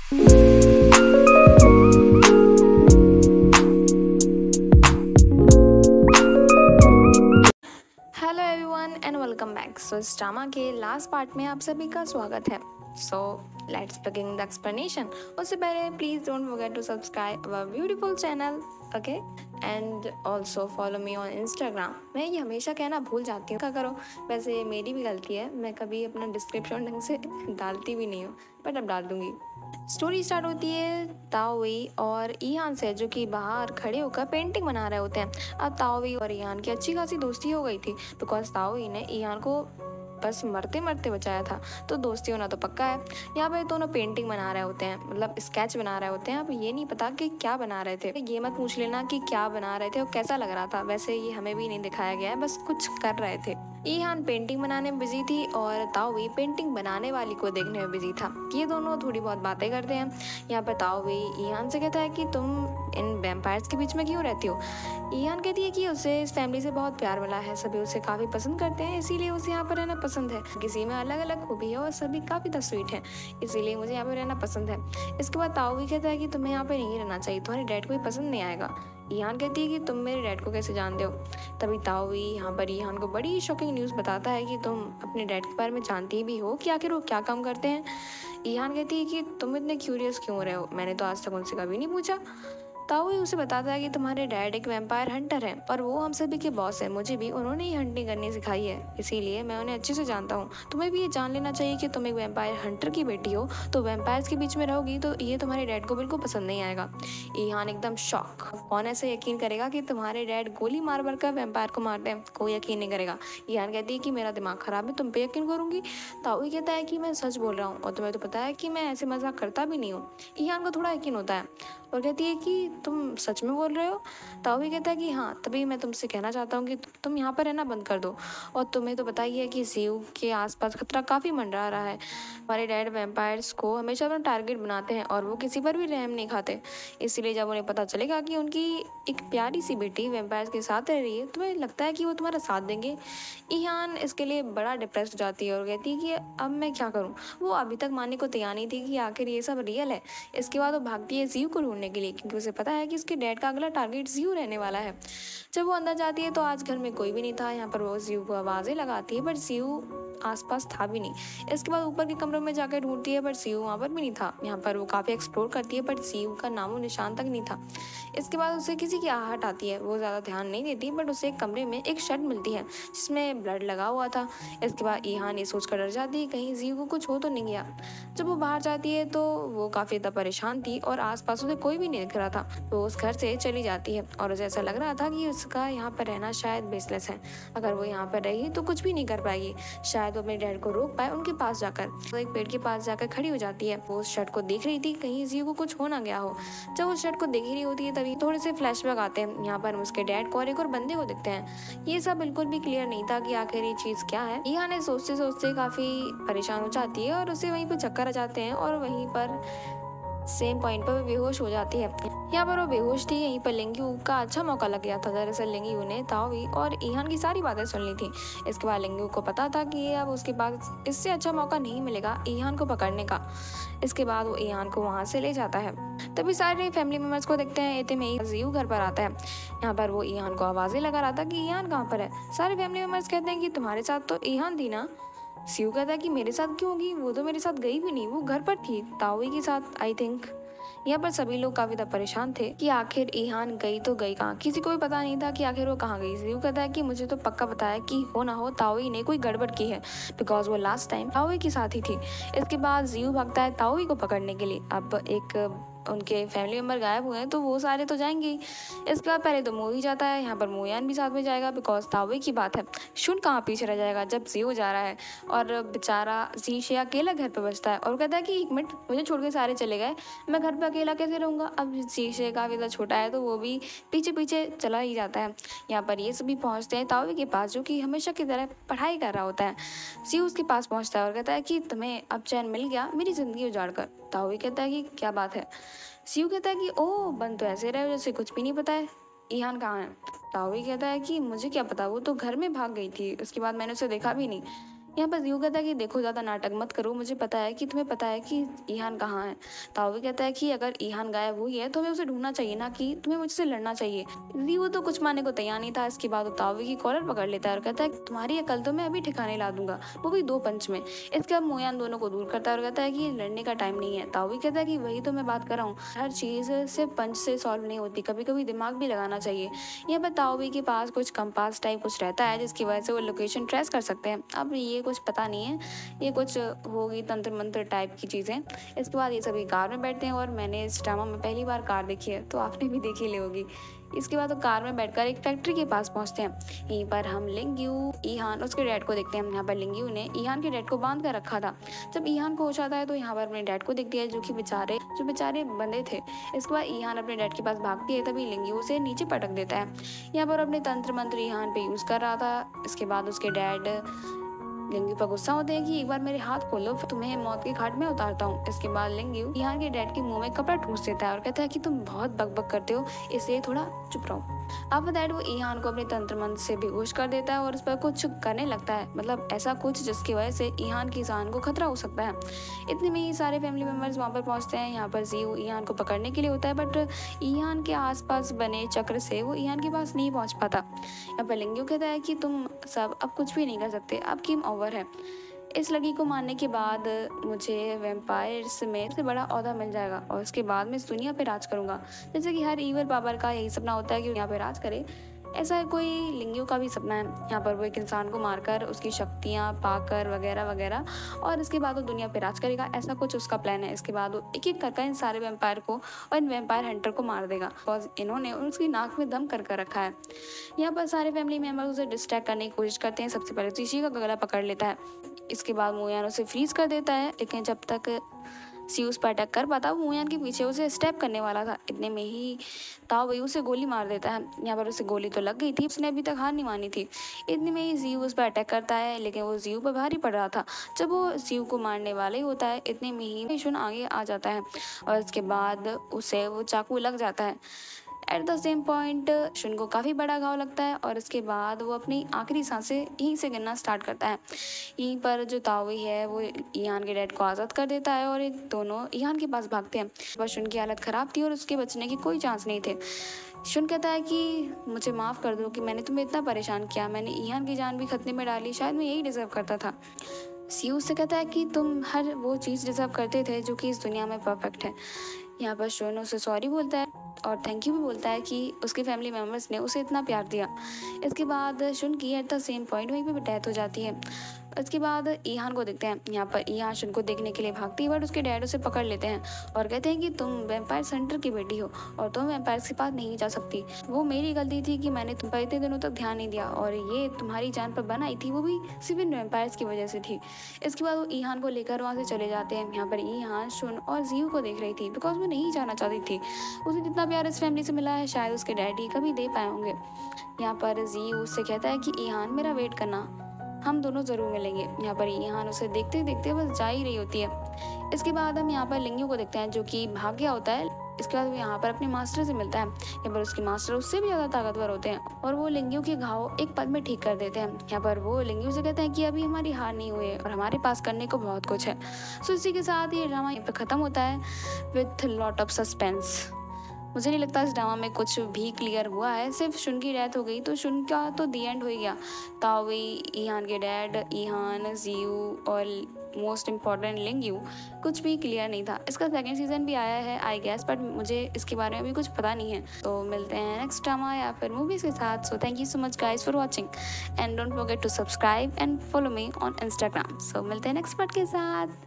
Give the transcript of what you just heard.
Hello everyone and welcome back. So इस drama के last part में आप सभी का स्वागत है। So let's begin the explanation. उससे पहले please don't forget to subscribe our beautiful channel, okay, and also follow me on Instagram. मैं ये हमेशा कहना भूल जाती हूँ, क्या करो। वैसे मेरी भी गलती है, मैं कभी अपना डिस्क्रिप्शन ढंग से डालती भी नहीं हूँ, बट अब डाल दूंगी। स्टोरी स्टार्ट होती है ताओई और ईहान से, जो कि बाहर खड़े होकर पेंटिंग बना रहे होते हैं। अब ताओई और ईहान की अच्छी खासी दोस्ती हो गई थी, बिकॉज ताओई ने ईहान को बस मरते मरते बचाया था, तो दोस्ती होना तो पक्का है। यहाँ पे दोनों पेंटिंग बना रहे होते हैं, मतलब स्केच बना रहे होते हैं। अब ये नहीं पता कि क्या बना रहे थे, ये मत पूछ लेना कि क्या बना रहे थे और कैसा लग रहा था, वैसे ये हमें भी नहीं दिखाया गया है, बस कुछ कर रहे थे। ईहान पेंटिंग बनाने में बिजी थी और ताओई पेंटिंग बनाने वाली को देखने में बिजी था। ये दोनों थोड़ी बहुत बातें करते हैं। यहाँ पर ताओई ईहान से कहता है कि तुम इन वैम्पायर्स के बीच में क्यों रहती हो। ईहान कहती है कि उसे इस फैमिली से बहुत प्यार मिला है, सभी उसे काफ़ी पसंद करते हैं, इसीलिए उसे यहाँ पर रहना पसंद है। किसी में अलग अलग खूबी है और सभी काफ़ी द स्वीट है, इसीलिए मुझे यहाँ पर रहना पसंद है। इसके बाद ताओ भी कहता है कि तुम्हें यहाँ पर नहीं रहना चाहिए, तुम्हारे डैड को भी पसंद नहीं आएगा। ईहान कहती है कि तुम मेरे डैड को कैसे जानते हो। तभी ताओ भी यहाँ पर ईहान को बड़ी शॉकिंग न्यूज़ बताता है कि तुम अपने डैड के बारे में जानती भी हो कि आखिर वो क्या काम करते हैं। ईहान कहती है कि तुम इतने क्यूरियस क्यों रहे हो, मैंने तो आज तक उनसे कभी नहीं पूछा। ताओ उसे बताता है कि तुम्हारे डैड एक वैम्पायर हंटर हैं और वो हम सभी के बॉस हैं, मुझे भी उन्होंने ही हंटिंग करनी सिखाई है, इसीलिए मैं उन्हें अच्छे से जानता हूँ। तुम्हें भी ये जान लेना चाहिए कि तुम एक वैम्पायर हंटर की बेटी हो, तो वैम्पायर्स के बीच में रहोगी तो ये तुम्हारे डैड को बिल्कुल पसंद नहीं आएगा। ईहान एकदम शॉक, कौन ऐसे यकीन करेगा कि तुम्हारे डैड गोली मार मार कर वैम्पायर को मारते हैं, कोई यकीन नहीं करेगा। ईहान कहती है कि मेरा दिमाग खराब है, तुम पे यकीन करूंगी। ताओ कहता है कि मैं सच बोल रहा हूँ और तुम्हें तो पता है कि मैं ऐसे मजाक करता भी नहीं हूँ। ईहान को थोड़ा यकीन होता है और कहती है कि तुम सच में बोल रहे हो। ताओ भी कहता है कि हाँ, तभी मैं तुमसे कहना चाहता हूँ कि तुम यहाँ पर रहना बंद कर दो। और तुम्हें तो पता ही है कि जीव के आसपास खतरा काफ़ी मंडरा रहा है। हमारे डैड वैम्पायर्स को हमेशा अपना टारगेट बनाते हैं और वो किसी पर भी रहम नहीं खाते, इसीलिए जब उन्हें पता चलेगा कि उनकी एक प्यारी सी बेटी वैम्पायर्स के साथ रह रही है, तुम्हें लगता है कि वो तुम्हारा साथ देंगे। ईहान इसके लिए बड़ा डिप्रेस हो जाती है और कहती है कि अब मैं क्या करूँ। वो अभी तक मानने को तैयार नहीं थी कि आखिर ये सब रियल है। इसके बाद वो भागती है जीव को ढूंढने के लिए, क्योंकि उसे पता है कि उसके डैड का अगला टारगेट जीव रहने वाला है। जब वो अंदर जाती है तो आज घर में कोई भी नहीं था। यहाँ पर वो जीव को आवाज़ें लगाती है, बट जीव आसपास था भी नहीं। इसके बाद ऊपर के कमरों में जाकर ढूंढती है, बट जीव वहाँ पर भी नहीं था। यहाँ पर वो काफ़ी एक्सप्लोर करती है, बट जीव का नामो निशान तक नहीं था। इसके बाद उसे किसी की आहट आती है, वो ज़्यादा ध्यान नहीं देती, बट उसे एक कमरे में एक शर्ट मिलती है जिसमें ब्लड लगा हुआ था। इसके बाद ईहान ये सोचकर डर जाती है कहीं जीव को कुछ हो तो नहीं गया। जब वो बाहर जाती है तो वो काफ़ी ज़्यादा परेशान थी और आसपास उसे कोई भी नहीं दिख रहा था। वो उस घर से चली जाती है और उसे ऐसा लग रहा था कि उसका यहाँ पर रहना शायद बेसलेस है। अगर वो यहाँ पर रही तो कुछ भी नहीं कर पाएगी, शायद वो अपने डैड को रोक पाए उनके पास जाकर। वो एक पेड़ के पास जाकर खड़ी हो जाती है। वो उस शर्ट को देख रही थी कहीं जीव को कुछ हो ना गया हो। जब उस शर्ट को देख रही होती है तभी थोड़े से फ्लैशबैक आते हैं। यहाँ पर उसके डैड को और एक और बंदे को दिखते हैं। ये सब बिल्कुल भी क्लियर नहीं था कि आखिर ये चीज़ क्या है। ईहान ने सोचते सोचते काफ़ी परेशान हो जाती है और उसे वहीं पर चक्कर आ जाते हैं और वहीं पर सेम पॉइंट पर बेहोश हो जाती है। यहाँ पर वो बेहोश थी, यहीं पर लिंग्यू का अच्छा मौका लग गया था। दरअसल लिंग्यू ने ताओई और ईहान की सारी बातें सुन ली थी। इसके बाद लिंग्यू को पता था कि अब उसके पास इससे अच्छा मौका नहीं मिलेगा ईहान को पकड़ने का। इसके बाद वो ईहान को वहाँ से ले जाता है। तभी सारे फैमिली मेम्बर्स को देखते हैं। इतने में ही जीव घर पर आता है। यहाँ पर वो ईहान को आवाज़ें लगा रहा था कि ईहान कहाँ पर है। सारे फैमिली मेम्बर्स कहते हैं कि तुम्हारे साथ तो ईहान थी ना। सीयू कहता है कि मेरे साथ क्यों होगी, वो तो मेरे साथ गई भी नहीं, वो घर पर थी ताओई के साथ, आई थिंक। यहाँ पर सभी लोग काफी ज्यादा परेशान थे कि आखिर ईहान गई तो गई कहाँ। किसी को भी पता नहीं था कि आखिर वो कहाँ गई। जीव कहता है कि मुझे तो पक्का पता है कि हो ना हो ताओई ने कोई गड़बड़ की है, बिकॉज वो लास्ट टाइम ताओई के साथ ही थी। इसके बाद जीव भागता है ताओई को पकड़ने के लिए। अब एक उनके फैमिली मेम्बर गायब हुए हैं तो वो सारे तो जाएंगे ही। इसके बाद पहले तो मोही जाता है, यहाँ पर मोयान भी साथ में जाएगा, बिकॉज ताओई की बात है। शुन कहाँ पीछे रह जाएगा जब जीव जा रहा है। और बेचारा शीशे अकेला घर पे बचता है और कहता है कि एक मिनट, मुझे छोड़ के सारे चले गए, मैं घर पे अकेला कैसे रहूँगा। अब शीशे काफ़ी ज़्यादा छोटा है तो वो भी पीछे पीछे चला ही जाता है। यहाँ पर ये सभी पहुँचते हैं ताओई के पास, जो कि हमेशा की तरह पढ़ाई कर रहा होता है। जीव उसके पास पहुँचता है और कहता है कि तुम्हें अब चैन मिल गया मेरी ज़िंदगी उजाड़ कर। ताओई कहता है कि क्या बात है। सीयू कहता है कि ओह, बन तो ऐसे रहे हो जैसे कुछ भी नहीं पता है। ईहान कहाँ है। ताओई कहता है कि मुझे क्या पता, वो तो घर में भाग गई थी, उसके बाद मैंने उसे देखा भी नहीं। यहाँ पर जियो कहता है कि देखो ज़्यादा नाटक मत करो, मुझे पता है कि तुम्हें पता है कि ईहान कहाँ है। ताओ कहता है कि अगर ईहान गायब हुई है तो हमें उसे ढूंढना चाहिए, ना कि तुम्हें मुझसे लड़ना चाहिए। जियो तो कुछ मानने को तैयार नहीं था। इसके बाद वो ताओ की कॉलर पकड़ लेता है और कहता है कि तुम्हारी अकल तो मैं अभी ठिकाने ला दूंगा, वो भी 2 पंच में। इसके बाद मोयान दोनों को दूर करता है और कहता है कि लड़ने का टाइम नहीं है। ताओ कहता है कि वही तो मैं बात कर रहा हूँ, हर चीज़ सिर्फ पंच से सॉल्व नहीं होती, कभी कभी दिमाग भी लगाना चाहिए। यहाँ पर ताओबी के पास कुछ कंपास टाइप कुछ रहता है जिसकी वजह से वो लोकेशन ट्रेस कर सकते हैं। अब ये कुछ पता नहीं है, ये कुछ होगी तंत्र मंत्र टाइप की चीज़ें। इसके बाद ये सभी कार में बैठते हैं और मैंने इस ड्रामा में पहली बार कार देखी है, तो आपने भी देखी ली होगी। इसके बाद वो कार में बैठकर एक फैक्ट्री के पास पहुंचते हैं। यहीं पर हम लिंग्यू, ईहान उसके डैड को देखते हैं। यहाँ पर लिंग्यू ने ईहान के डैड को बांध कर रखा था। जब ईहान को होश आता है तो यहाँ पर अपने डैड को देखती है जो बेचारे बंधे थे। इसके बाद ईहान अपने डैड के पास भागती है, तभी लिंग्यू उसे नीचे पटक देता है। यहाँ पर अपने तंत्र मंत्र ईहान पे यूज कर रहा था। इसके बाद उसके डैड लिंग्यू पर गुस्सा होते हैं कि एक बार मेरे हाथ खोलो, फिर तुम्हें मौत के घाट में उतारता हूँ। इसके बाद लिंग्यू ईहान के डैड के मुंह में कपड़ा ठूस देता है और कहता है कि तुम बहुत बकबक करते हो, इसलिए थोड़ा चुप रहो। आफ्टर दैट वो ईहान को अपने तंत्र मंत्र से बेहोश कर देता है और उस पर कुछ करने लगता है, मतलब ऐसा कुछ जिसकी वजह से ईहान की जान को खतरा हो सकता है। इतने में ही सारे फैमिली मेंबर्स वहाँ पर पहुँचते हैं। यहाँ पर जियो ईहान को पकड़ने के लिए होता है, बट ईहान के आसपास बने चक्र से वो ईहान के पास नहीं पहुँच पाता। यहाँ पर लिंग्यू कहता है कि तुम सब अब कुछ भी नहीं कर सकते, अब गेम ओवर है। इस लड़की को मारने के बाद मुझे वैम्पायर्स में सबसे बड़ा ओहदा मिल जाएगा और उसके बाद मैं इस दुनिया पे राज करूंगा। जैसे कि हर ईवल पावर का यही सपना होता है कि यहाँ पे राज करे, ऐसा कोई लिंग्यू का भी सपना है। यहाँ पर वो एक इंसान को मारकर उसकी शक्तियाँ पाकर वगैरह वगैरह, और इसके बाद वो दुनिया पे राज करेगा, ऐसा कुछ उसका प्लान है। इसके बाद वो एक एक करके इन सारे वैम्पायर को और इन वैम्पायर हंटर को मार देगा, बिकॉज इन्होंने उसकी नाक में दम कर रखा है। यहाँ पर सारे फैमिली मेम्बर्स उसे डिस्ट्रैक्ट करने की कोशिश करते हैं। सबसे पहले शीशी का गला पकड़ लेता है। इसके बाद मोयान उसे फ्रीज कर देता है, लेकिन जब तक सी उस पर अटैक कर पाता वो मोयान के पीछे उसे स्टेप करने वाला था। इतने में ही ताओ वही उसे गोली मार देता है। यहाँ पर उसे गोली तो लग गई थी, उसने अभी तक हार नहीं मानी थी। इतने में ही जीव उस पर अटैक करता है, लेकिन वो जीव पर भारी पड़ रहा था। जब वो जीव को मारने वाला ही होता है, इतने में ही शुन आगे आ जाता है और इसके बाद उसे वो चाकू लग जाता है। एट द सेम पॉइंट शुन को काफ़ी बड़ा घाव लगता है और इसके बाद वो अपनी आखिरी सांसें यहीं से गिनना स्टार्ट करता है। यहीं पर जो ताओई है वो ईहान के डैड को आज़ाद कर देता है और एक दोनों ईहान के पास भागते हैं। बस शुन की हालत ख़राब थी और उसके बचने की कोई चांस नहीं थे। शुन कहता है कि मुझे माफ़ कर दो कि मैंने तुम्हें इतना परेशान किया, मैंने ईहान की जान भी खतरे में डाली, शायद मैं यही डिज़र्व करता था। सी उससे कहता है कि तुम हर वो चीज़ डिज़र्व करते थे जो कि इस दुनिया में परफेक्ट है। यहाँ पर शुन उसे सॉरी बोलता है और थैंक यू भी बोलता है कि उसके फैमिली मेम्बर्स ने उसे इतना प्यार दिया। इसके बाद शुन की एट द सेम पॉइंट वहीं पे डेथ हो जाती है। इसके बाद ईहान को देखते हैं। यहाँ पर ईहान शुन को देखने के लिए भागती है, बट उसके डैड उसे पकड़ लेते हैं और कहते हैं कि तुम वैम्पायर सेंटर की बेटी हो और तुम वैम्पायर के पास नहीं जा सकती। वो मेरी गलती थी कि मैंने तुम पर इतने दिनों तक ध्यान नहीं दिया और ये तुम्हारी जान पर बनाई थी, वो भी सिर्फ इन वैम्पायर्स की वजह से थी। इसके बाद वो ईहान को लेकर वहाँ से चले जाते हैं। यहाँ पर ईहान शुन और जीव को देख रही थी, बिकॉज वो नहीं जाना चाहती थी। उसे जितना प्यार इस फैमिली से मिला है शायद उसके डैडी कभी दे पाए होंगे। यहाँ पर जीव उससे कहता है कि ईहान मेरा वेट करना, हम दोनों ज़रूर मिलेंगे। यहाँ पर ईहान उसे देखते देखते बस जा ही रही होती है। इसके बाद हम यहाँ पर लिंग्यू को देखते हैं जो कि भाग गया होता है। इसके बाद वो यहाँ पर अपने मास्टर से मिलता है। यहाँ पर उसके मास्टर उससे भी ज़्यादा ताकतवर होते हैं और वो लिंग्यू के घाव एक पल में ठीक कर देते हैं। यहाँ पर वो लिंग्यू से कहते हैं कि अभी हमारी हार नहीं हुई है और हमारे पास करने को बहुत कुछ है। सो इसी के साथ ये ड्रामा यहाँ पर ख़त्म होता है विथ लॉट ऑफ सस्पेंस। मुझे नहीं लगता इस ड्रामा में कुछ भी क्लियर हुआ है, सिर्फ शुन की डेथ हो गई तो शुन का तो दी एंड हो ही गया। ताओई, ईहान के डैड, ईहान, जीयू और मोस्ट इम्पॉर्टेंट लिंग्यू, कुछ भी क्लियर नहीं था। इसका सेकंड सीजन भी आया है आई गेस, बट मुझे इसके बारे में भी कुछ पता नहीं है। तो मिलते हैं नेक्स्ट ड्रामा या फिर मूवीज़ के साथ। So thank you so much guys for watching and don't forget to subscribe and follow me on Instagram. So मिलते हैं नेक्स्ट पार्ट के साथ।